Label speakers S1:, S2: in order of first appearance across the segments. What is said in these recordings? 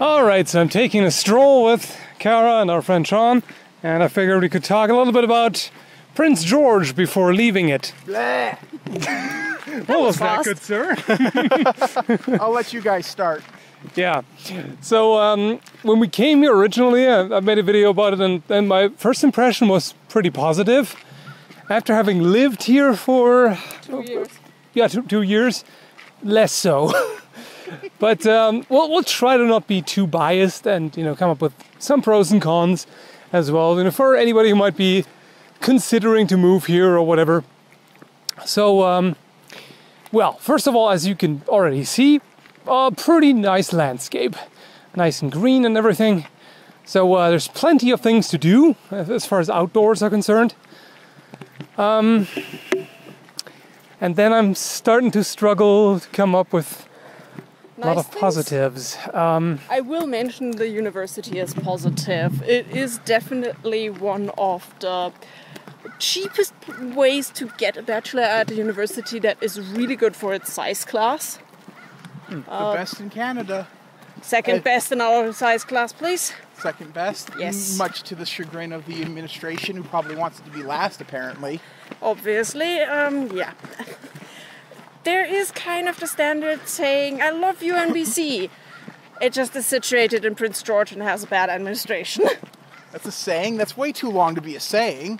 S1: Alright, so I'm taking a stroll with Kara and our friend Sean, and I figured we could talk a little bit about Prince George before leaving it.
S2: Bleh.
S1: What was that, good sir?
S2: I'll let you guys start.
S1: Yeah, so when we came here originally, I made a video about it, and my first impression was pretty positive. After having lived here for
S3: 2 years.
S1: Yeah, 2 years, less so. But we'll try to not be too biased and come up with some pros and cons as well. For anybody who might be considering to move here or whatever. So, well, first of all, as you can already see, a pretty nice landscape, nice and green and everything. So there's plenty of things to do as far as outdoors are concerned. And then I'm starting to struggle to come up with a lot of positives.
S3: I will mention the university as positive. It is definitely one of the cheapest ways to get a bachelor at a university that is really good for its size class.
S2: The best in Canada.
S3: Second best in our size class, please.
S2: Second best?
S3: Yes.
S2: Much to the chagrin of the administration, who probably wants it to be last, apparently.
S3: Obviously, yeah. There is kind of the standard saying, I love UNBC. It just is situated in Prince George and has a bad administration.
S2: That's a saying? That's way too long to be a saying.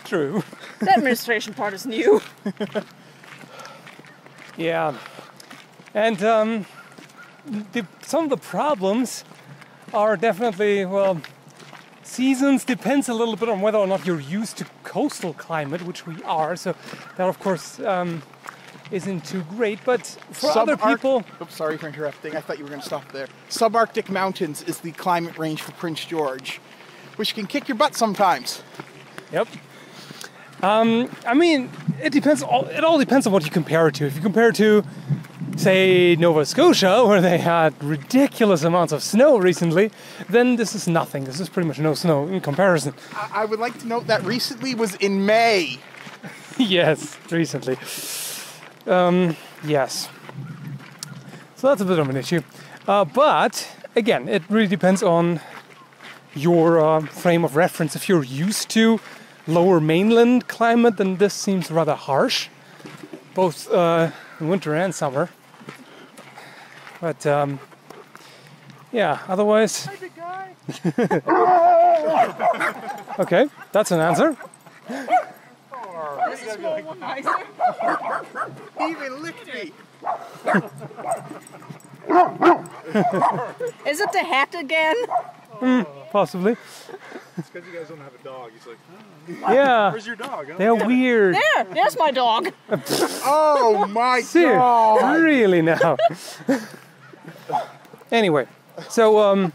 S1: True.
S3: The administration part is new.
S1: Yeah. And some of the problems are definitely, well, seasons depends a little bit on whether or not you're used to coastal climate, which we are. So that, of course, isn't too great. But for other people...
S2: Oops, sorry for interrupting. I thought you were going to stop there. Subarctic mountains is the climate range for Prince George, which can kick your butt sometimes.
S1: Yep. I mean, it depends. It all depends on what you compare it to. If you compare it to, say, Nova Scotia, where they had ridiculous amounts of snow recently, then this is nothing. This is pretty much no snow in comparison.
S2: I would like to note that recently was in May.
S1: Yes, recently. Yes. So that's a bit of an issue. But, again, it really depends on your frame of reference. If you're used to lower mainland climate, then this seems rather harsh, both in winter and summer. But yeah, otherwise.
S2: Hi, big guy.
S1: Okay, that's an answer.
S3: This is one nicer.
S2: He even licked me.
S3: Is it the hat again?
S1: Possibly.
S4: It's because you guys don't have a dog. He's like,
S1: Yeah.
S4: where's your dog? Huh?
S1: They're weird.
S3: There's my dog.
S2: Oh my God.
S1: Really now. Anyway, so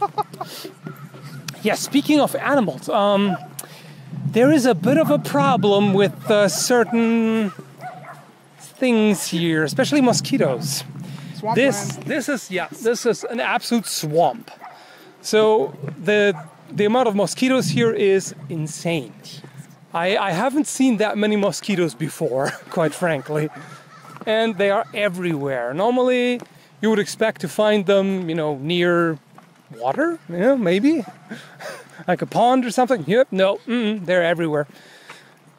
S1: yeah, speaking of animals, there is a bit of a problem with certain things here, especially mosquitoes. This is an absolute swamp. So the amount of mosquitoes here is insane. I haven't seen that many mosquitoes before, quite frankly. And they are everywhere. Normally, you would expect to find them, near water, maybe. Like a pond or something. Yep, no, they're everywhere.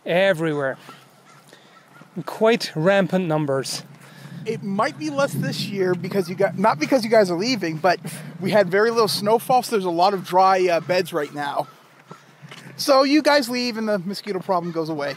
S1: Everywhere. In quite rampant numbers.
S2: It might be less this year because not because you guys are leaving, but we had very little snowfall, so there's a lot of dry beds right now. So you guys leave and the mosquito problem goes away.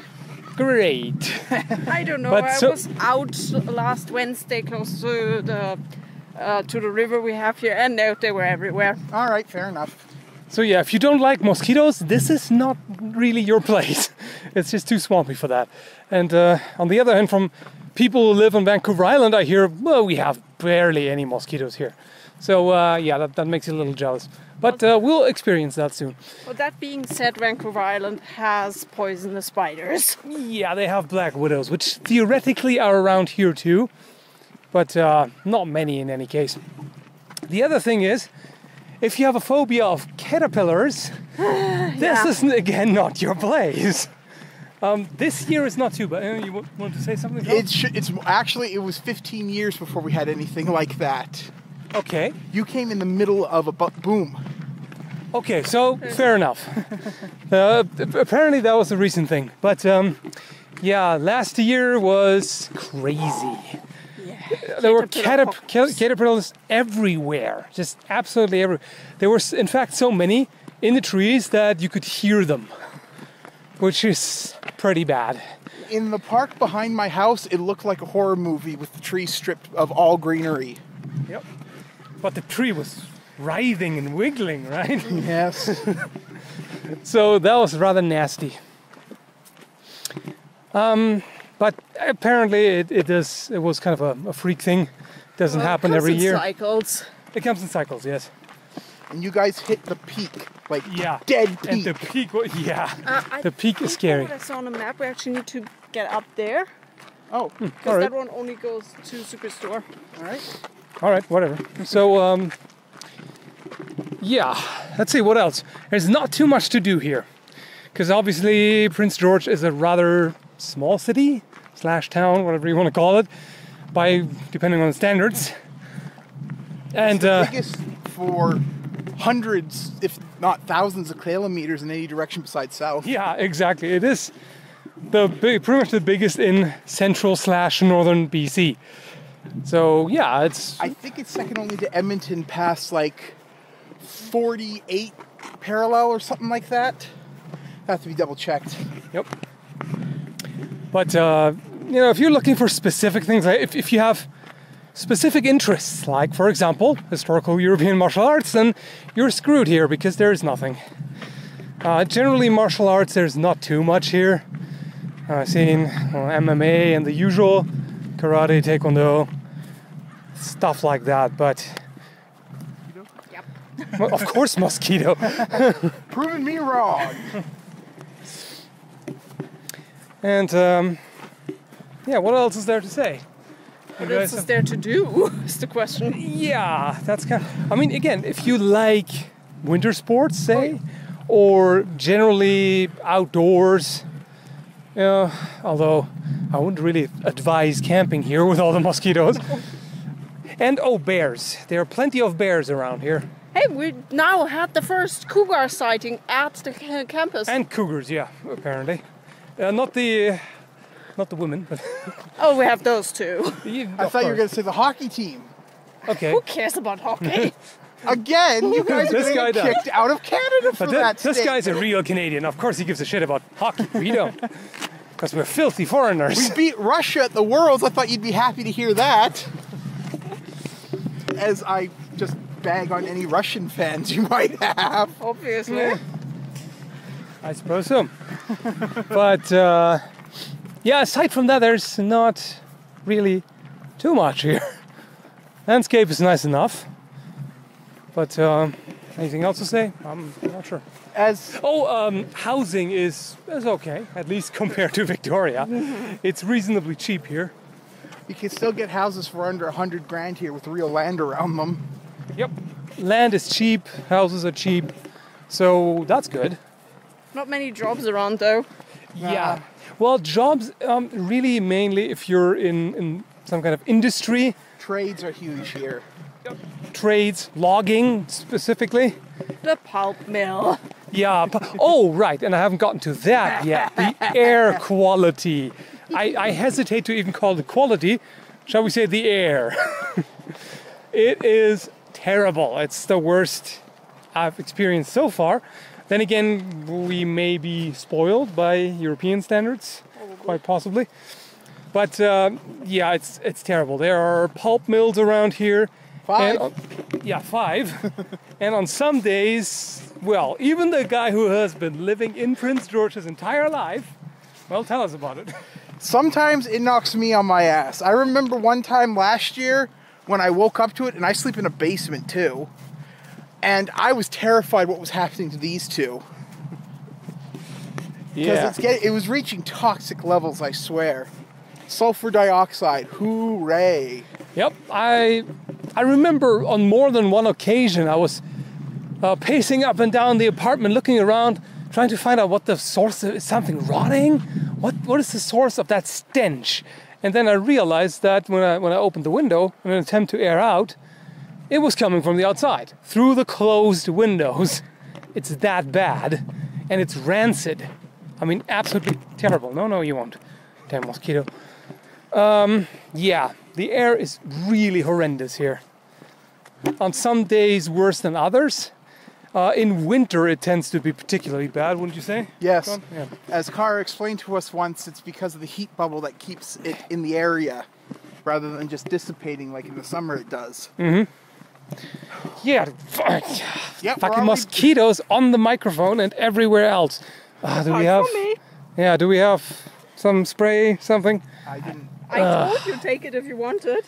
S1: Great.
S3: I don't know.
S1: But
S3: I was out last Wednesday close to the river we have here, and no, they were everywhere.
S2: All right, fair enough.
S1: So yeah, if you don't like mosquitoes, this is not really your place. It's just too swampy for that. And on the other hand, from people who live on Vancouver Island, I hear, well, we have barely any mosquitoes here. So yeah, that makes you a little jealous. But we'll experience that soon.
S3: Well, that being said, Vancouver Island has poisonous spiders.
S1: Yeah, they have black widows, which theoretically are around here too. But not many in any case. The other thing is, if you have a phobia of caterpillars, this is again not your place. This year is not too bad. You want to say something?
S2: It's actually, it was 15 years before we had anything like that.
S1: Okay.
S2: You came in the middle of a boom.
S1: Okay, so fair enough. Apparently that was a recent thing. But yeah, last year was crazy. There were caterpillars everywhere, just absolutely everywhere. There were, in fact, so many in the trees that you could hear them, which is pretty bad.
S2: In the park behind my house, it looked like a horror movie with the trees stripped of all greenery.
S1: Yep. But the tree was writhing and wiggling, right?
S2: Yes.
S1: So that was rather nasty. But apparently it was kind of a freak thing. It doesn't happen every year.
S3: Cycles.
S1: It comes in cycles, yes.
S2: And you guys hit the peak, like
S1: Yeah.
S2: dead peak.
S1: And the peak, the peak is scary.
S3: What I saw on the map, we actually need to get up there.
S2: Oh,
S3: Because
S1: Alright.
S3: that one only goes to Superstore.
S2: all right.
S1: All right, whatever. So, yeah, let's see what else. There's not too much to do here, because obviously Prince George is a rather small city / town, whatever you want to call it, depending on the standards. And
S2: Biggest for hundreds, if not thousands, of kilometers in any direction besides south.
S1: yeah, exactly. It is pretty much the biggest in central / northern BC. So yeah, it's
S2: I think it's second only to Edmonton past like 48 parallel or something like that. Have to be double checked.
S1: Yep. But if you're looking for specific things, like if you have specific interests, like for example historical European martial arts, then you're screwed here because there is nothing. Generally, martial arts, there's not too much here. I've seen MMA and the usual karate, taekwondo, stuff like that, but
S3: Yep.
S1: well, of course mosquito.
S2: Proving me wrong.
S1: And yeah, what else is there to say?
S3: What else is there to do? Is the question.
S1: Yeah, that's kind of, I mean, again, if you like winter sports, say, or generally outdoors, although I wouldn't really advise camping here with all the mosquitoes. And bears. There are plenty of bears around here.
S3: Hey, we now had the first cougar sighting at the campus.
S1: And cougars, yeah, apparently. Not the women, but
S3: Oh, we have those too.
S2: I thought you were going to say the hockey team.
S1: Okay.
S3: Who cares about hockey?
S2: Again, you guys are
S1: This
S2: going
S1: guy
S2: to get
S1: does.
S2: kicked out of Canada for
S1: But
S2: that
S1: this
S2: statement.
S1: guy's a real Canadian. Of course he gives a shit about hockey. We don't. Because we're filthy foreigners.
S2: We beat Russia at the Worlds. I thought you'd be happy to hear that. As I just bag on any Russian fans you might have.
S3: Obviously.
S1: I suppose so. But yeah, aside from that, there's not really too much here. Landscape is nice enough. But anything else to say? I'm not sure.
S2: As
S1: Housing is okay, at least compared to Victoria. It's reasonably cheap here.
S2: you can still get houses for under 100 grand here with real land around them.
S1: Yep. Land is cheap, houses are cheap, so that's good.
S3: Not many jobs around though.
S1: Yeah. Well, jobs, really mainly if you're in some kind of industry,
S2: Trades are huge here.
S1: trades, logging specifically.
S3: The pulp mill.
S1: Yeah. Oh, right. And I haven't gotten to that yet. The air quality. I hesitate to even call it quality. Shall we say the air? It is terrible. It's the worst I've experienced so far. Then again, we may be spoiled by European standards, quite possibly. But yeah, it's terrible. There are pulp mills around here.
S2: 5.
S1: And 5. And on some days, well, even the guy who has been living in Prince George his entire life, well, tell us about it.
S2: Sometimes it knocks me on my ass. I remember one time last year when I woke up to it, and I sleep in a basement too, and I was terrified what was happening to these two.
S1: Yeah.
S2: Because it was reaching toxic levels, I swear. Sulfur dioxide, hooray.
S1: Yep, I remember on more than one occasion I was pacing up and down the apartment, looking around, trying to find out what the source is. Is something rotting? What is the source of that stench? And then I realized that when I opened the window in an attempt to air out, it was coming from the outside, through the closed windows. It's that bad, and it's rancid. I mean, absolutely terrible. No, you won't. Damn mosquito. Yeah, the air is really horrendous here. On some days worse than others. In winter it tends to be particularly bad, wouldn't you say?
S2: Yes.
S1: John? Yeah.
S2: As Cara explained to us once, it's because of the heat bubble that keeps it in the area rather than just dissipating like in the summer it does.
S1: Yeah,
S2: Yep,
S1: fucking mosquitoes on the microphone and everywhere else. Do we have? Yeah, do we have some spray, something?
S2: I didn't.
S3: I told you take it if you want it.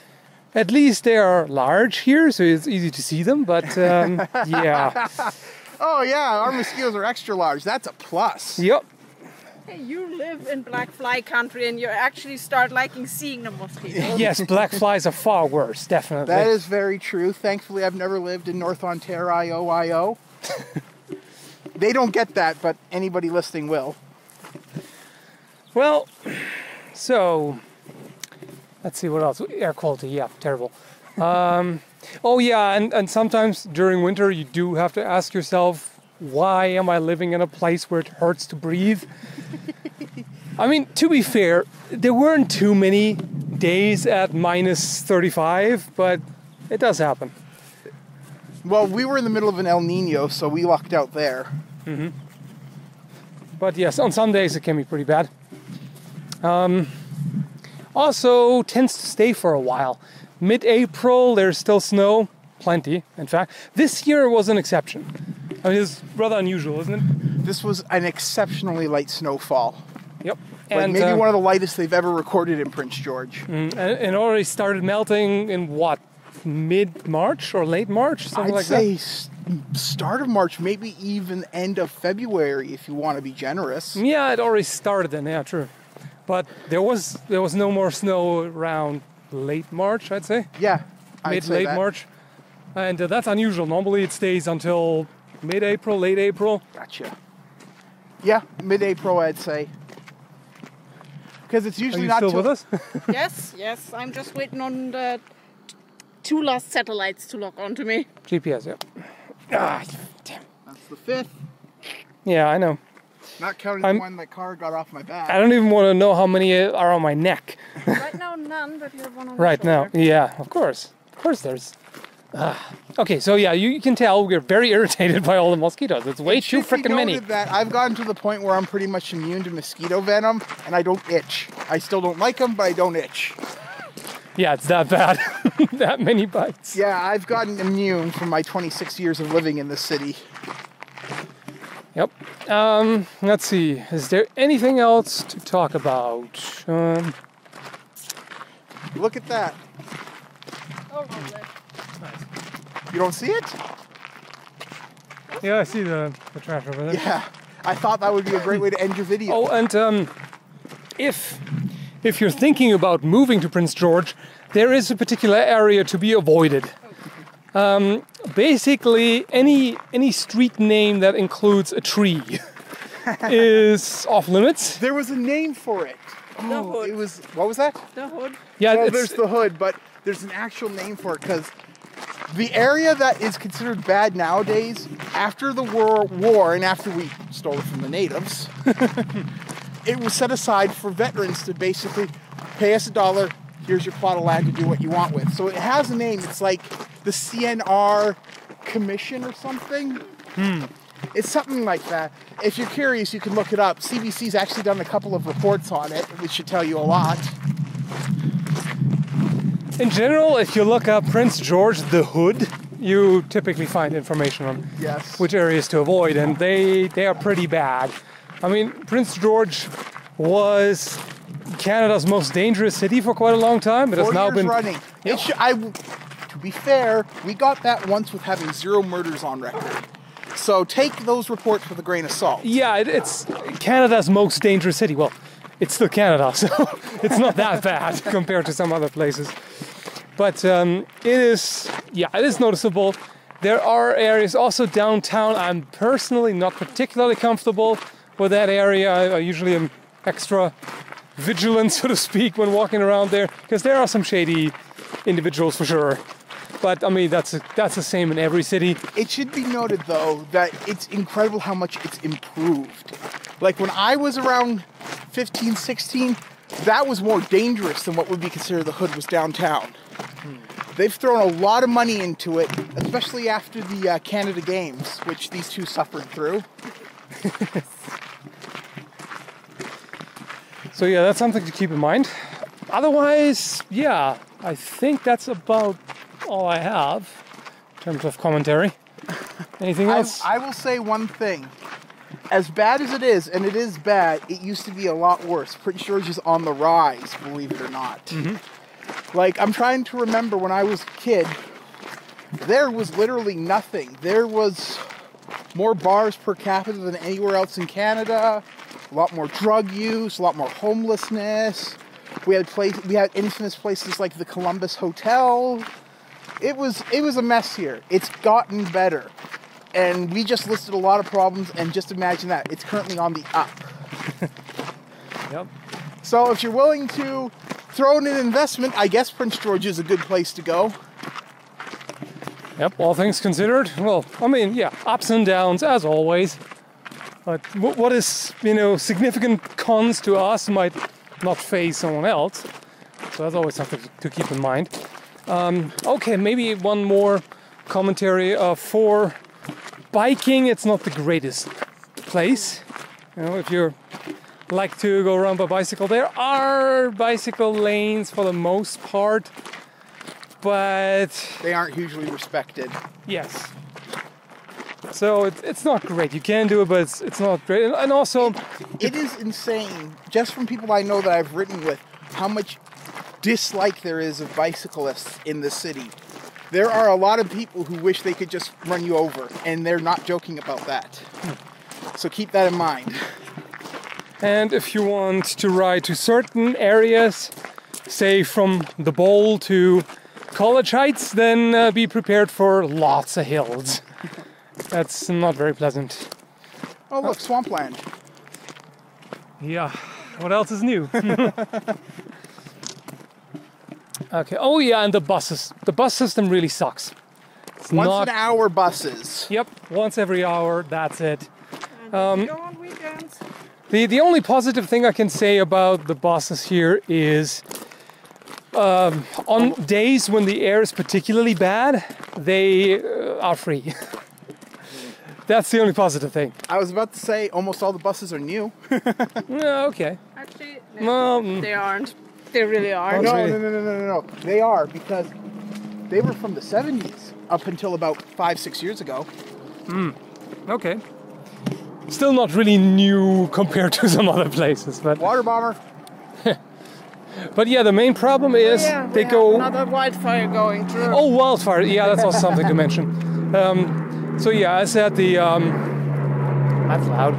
S1: At least they are large here, so it's easy to see them. But yeah,
S2: Oh yeah, our mosquitoes are extra large. That's a plus.
S1: yep.
S3: Hey, you live in black fly country and you actually start liking seeing the mosquitoes.
S1: Yes, black flies are far worse, definitely.
S2: That is very true. Thankfully, I've never lived in North Ontario. They don't get that, but anybody listening will.
S1: Well, so let's see what else. Air quality, yeah, terrible. Oh yeah, and sometimes during winter you do have to ask yourself, why am I living in a place where it hurts to breathe? I mean, to be fair, there weren't too many days at minus 35, but it does happen.
S2: Well, we were in the middle of an El Nino, so we lucked out there.
S1: But yes, on some days it can be pretty bad. Also tends to stay for a while. Mid-April, there's still snow, plenty, in fact. This year was an exception. I mean, it's rather unusual, isn't it?
S2: This was an exceptionally light snowfall.
S1: Yep.
S2: Like
S1: And
S2: maybe one of the lightest they've ever recorded in Prince George.
S1: and it already started melting in what, mid-March or late March, something
S2: I'd
S1: like
S2: say
S1: that.
S2: Start of March, maybe even end of February if you want to be generous.
S1: Yeah, it already started then. Yeah, true. But there was no more snow around late March, I'd say.
S2: Yeah, I'd say
S1: Late
S2: that.
S1: March, and that's unusual. Normally it stays until mid-April, late April.
S2: Gotcha. Yeah, mid-April, I'd say. Because it's
S1: Are
S2: usually
S1: you
S2: not
S1: still
S2: till
S1: with us?
S3: Yes, I'm just waiting on the two last satellites to lock onto me.
S1: GPS, yeah. Ah, damn.
S2: That's the 5th.
S1: Yeah, I know.
S2: Not counting
S1: I'm-
S2: the one that car got off my back.
S1: I don't even want to know how many are on my neck
S3: Right now, none, but you have one on the
S1: right now.
S3: shoulder.
S1: Yeah, of course there's. Okay, so yeah, you can tell we're very irritated by all the mosquitoes. It's way
S2: It
S1: too
S2: should be
S1: freaking many.
S2: noted that I've gotten to the point where I'm pretty much immune to mosquito venom, and I don't itch. I still don't like them, but I don't itch.
S1: Yeah, it's that bad. That many bites.
S2: Yeah, I've gotten immune from my 26 years of living in this city.
S1: Yep. Let's see. Is there anything else to talk about?
S2: Look at that.
S3: Oh, lovely.
S2: You don't see it?
S1: Yeah, I see the trash over there.
S2: Yeah. I thought that would be a great way to end your video.
S1: Oh, and if you're thinking about moving to Prince George, there is a particular area to be avoided. Basically, any street name that includes a tree is off limits.
S2: There was a name for it.
S3: The hood.
S2: It was, what was that?
S3: The hood.
S1: Yeah,
S2: Well,
S1: it's,
S2: there's the hood, but there's an actual name for it because the area that is considered bad nowadays, after the war and after we stole it from the natives, it was set aside for veterans to basically pay us $1, here's your plot of land to do what you want with. So it has a name. It's like the CNR Commission or something. It's something like that. If you're curious, you can look it up. CBC's actually done a couple of reports on it, which should tell you a lot.
S1: in general, if you look up Prince George, the Hood, you typically find information on
S2: Yes.
S1: which areas to avoid, and they are pretty bad. I mean, Prince George was Canada's most dangerous city for quite a long time. It has
S2: 4
S1: now
S2: years
S1: been
S2: running.
S1: Yep.
S2: To be fair, we got that once with having 0 murders on record. So take those reports with a grain of salt.
S1: Yeah, it's Canada's most dangerous city. Well, it's still Canada, so it's not that bad compared to some other places. But it is noticeable. There are areas also downtown. I'm personally not particularly comfortable with that area. I usually am extra vigilant, so to speak, when walking around there, because there are some shady individuals for sure. But I mean, that's the same in every city.
S2: It should be noted, though, that it's incredible how much it's improved. Like, when I was around 15, 16, that was more dangerous than what would be considered the hood was downtown. They've thrown a lot of money into it, especially after the Canada Games, which these two suffered through.
S1: So yeah, that's something to keep in mind. Otherwise, yeah, I think that's about all I have in terms of commentary. Anything else?
S2: I will say one thing. As bad as it is, and it is bad, it used to be a lot worse. Prince George is on the rise, believe it or not.
S1: Mm-hmm.
S2: Like, I'm trying to remember when I was a kid, there was literally nothing. There was more bars per capita than anywhere else in Canada, a lot more drug use, a lot more homelessness. We had infamous places like the Columbus Hotel. It was a mess here. It's gotten better. And we just listed a lot of problems, and just imagine that. It's currently on the up.
S1: Yep.
S2: So if you're willing to throw in an investment, I guess Prince George is a good place to go.
S1: Yep, all things considered. Well, I mean, yeah, ups and downs as always. But what is, significant cons to us might not phase someone else. So that's always something to keep in mind. Okay, maybe one more commentary for biking. It's not the greatest place. If you like to go around by bicycle, there are bicycle lanes for the most part, but
S2: they aren't hugely respected.
S1: Yes. So it's not great. You can do it, but it's not great. And also,
S2: it is insane, just from people I know that I've ridden with, how much dislike there is of bicyclists in the city. There are a lot of people who wish they could just run you over, and they're not joking about that. So keep that in mind.
S1: And if you want to ride to certain areas, say from the Bowl to College Heights, then be prepared for lots of hills. That's not very pleasant.
S2: Oh look, swampland.
S1: Yeah, what else is new? Okay, oh yeah, and the buses. The bus system really sucks. It's
S2: once an hour buses.
S1: Yep, once every hour, that's it.
S3: And go on weekends.
S1: The only positive thing I can say about the buses here is on days when the air is particularly bad, they are free. That's the only positive thing.
S2: I was about to say almost all the buses are new.
S1: Yeah, okay.
S3: Actually,
S1: No,
S3: they aren't. They really aren't.
S2: No. They are, because they were from the 70s up until about 5-6 years ago.
S1: Okay. Still not really new compared to some other places, but
S2: Water bomber.
S1: but yeah, the main problem is they go.
S3: Another wildfire going through.
S1: Oh, wildfire! Yeah, that's also something to mention. So yeah, I said that's loud.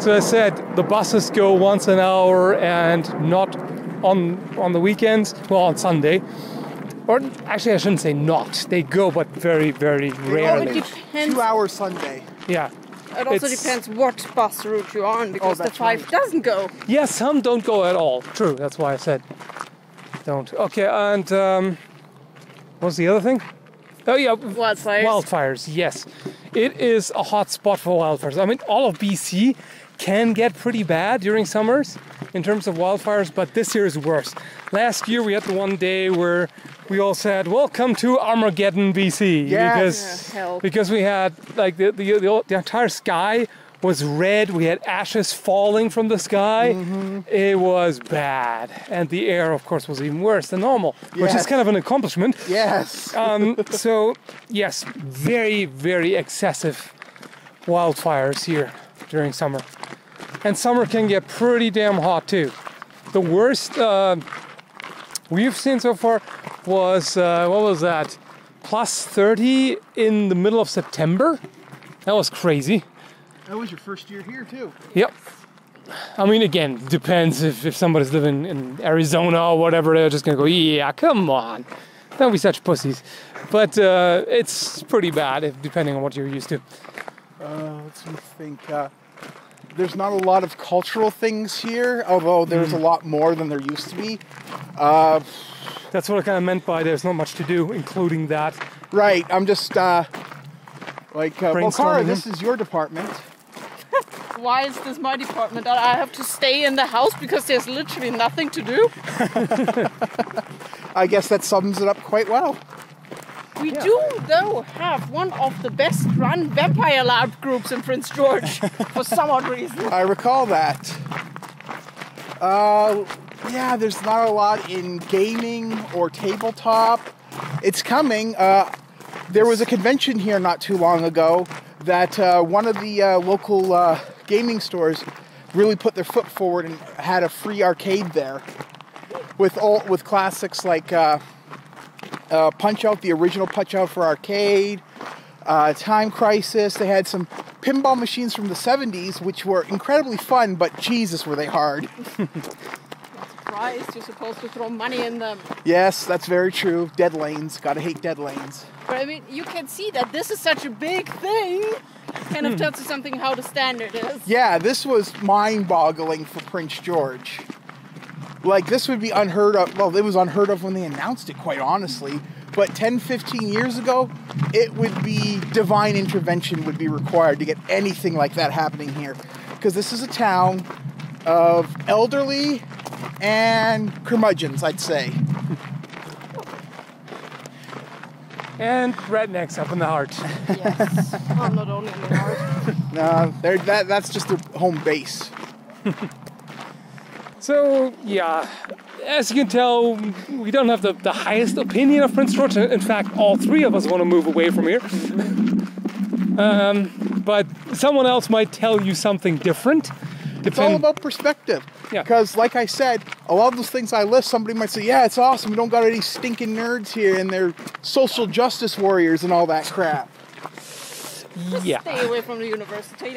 S1: So I said the buses go once an hour and not on the weekends. Well, on Sunday. Or actually, I shouldn't say not. They go, but very, very rarely.
S3: It depends.
S2: 2 hours Sunday.
S1: Yeah.
S3: It also depends what bus route you're on, because the 5
S2: right.
S3: doesn't go.
S1: Yeah, some don't go at all. True, that's why I said don't. Okay, and what's the other thing? Oh yeah,
S3: Wildfires.
S1: Wildfires, yes. It is a hot spot for wildfires. I mean, all of BC can get pretty bad during summers in terms of wildfires, but this year is worse. Last year we had the one day where we all said, "Welcome to Armageddon, BC,"
S2: Yes.
S1: because we had like the entire sky was red. We had ashes falling from the sky. Mm-hmm. It was bad, and the air, of course, was even worse than normal, which is kind of an accomplishment.
S2: Yes.
S1: So yes, very, very excessive wildfires here during summer. And summer can get pretty damn hot too. The worst we've seen so far was, what was that? Plus 30 in the middle of September? That was crazy.
S2: That was your first year here too.
S1: Yep. I mean, again, depends if somebody's living in Arizona or whatever, they're just gonna go, yeah, come on. Don't be such pussies. But it's pretty bad, depending on what you're used to.
S2: Let's think. there's not a lot of cultural things here, although there's a lot more than there used to be.
S1: That's what I kind of meant by there's not much to do, including that.
S2: Right, I'm just well, Cara,
S1: Brainstorming.
S2: this is your department.
S3: Why is this my department? I have to stay in the house because there's literally nothing to do.
S2: I guess that sums it up quite well.
S3: We do, though, have one of the best run vampire lab groups in Prince George for some odd reason.
S2: I recall that. Yeah, there's not a lot in gaming or tabletop. It's coming. There was a convention here not too long ago that one of the local gaming stores really put their foot forward and had a free arcade there with classics like Punch-Out, the original Punch-Out for arcade, Time Crisis. They had some pinball machines from the 70s, which were incredibly fun, but Jesus, were they hard.
S3: Surprised, you're supposed to throw money in them.
S2: Yes, that's very true. Dead lanes. Gotta hate dead lanes.
S3: But I mean, you can see that this is such a big thing. Kind of tells you something how the standard is.
S2: Yeah, this was mind-boggling for Prince George. Like, this would be unheard of. Well, it was unheard of when they announced it, quite honestly. But 10, 15 years ago, it would be divine intervention would be required to get anything like that happening here. Because this is a town of elderly and curmudgeons, I'd say.
S1: And rednecks up in the heart.
S3: Yes. Well, not only in the heart.
S2: No, that's just their home base.
S1: So, yeah, as you can tell, we don't have the highest opinion of Prince George. In fact, all three of us want to move away from here. But someone else might tell you something different.
S2: It's all about perspective.
S1: Yeah.
S2: Because, like I said, a lot of those things I list, somebody might say, yeah, it's awesome. We don't got any stinking nerds here and they're social justice warriors and all that crap.
S1: Yeah.
S3: Stay away from the university.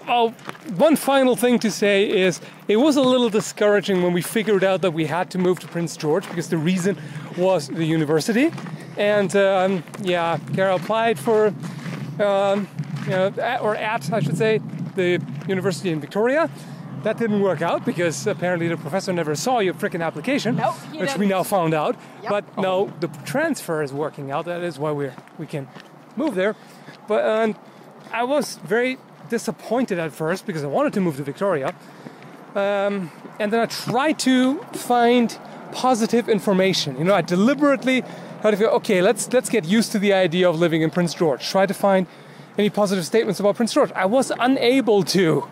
S1: Well, one final thing to say is it was a little discouraging when we figured out that we had to move to Prince George because the reason was the university. And Kara applied for, I should say, the university in Victoria. That didn't work out because apparently the professor never saw your freaking application,
S3: Nope, he
S1: which
S3: didn't.
S1: we now found out.
S3: Yep.
S1: But no, the transfer is working out. That is why we can move there. But I was very disappointed at first because I wanted to move to Victoria. And then I tried to find positive information. You know, I deliberately had to go, okay, let's get used to the idea of living in Prince George. Try to find any positive statements about Prince George. I was unable to.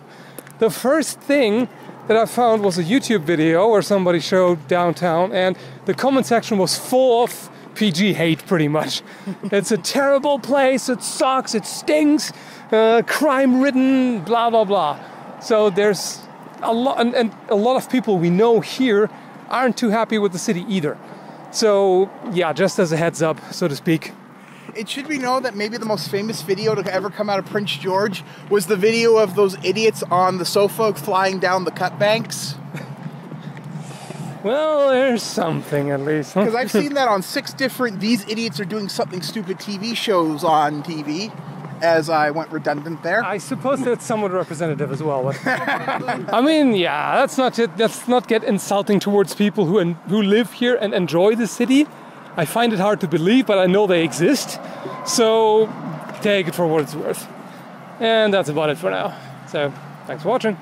S1: The first thing that I found was a YouTube video where somebody showed downtown, and the comment section was full of PG hate, pretty much. It's a terrible place, it sucks, it stinks, crime-ridden, blah, blah, blah. So there's a lot, and a lot of people we know here aren't too happy with the city either. So, yeah, just as a heads up, so to speak.
S2: It should be known that maybe the most famous video to ever come out of Prince George was the video of those idiots on the sofa flying down the cut banks.
S1: Well, there's something at least.
S2: Because I've seen that on 6 different "these idiots are doing something stupid" TV shows on TV, as I went redundant there.
S1: I suppose that's somewhat representative as well. But I mean, yeah, let's not get insulting towards people who live here and enjoy the city. I find it hard to believe, but I know they exist. So take it for what it's worth. And that's about it for now. So thanks for watching.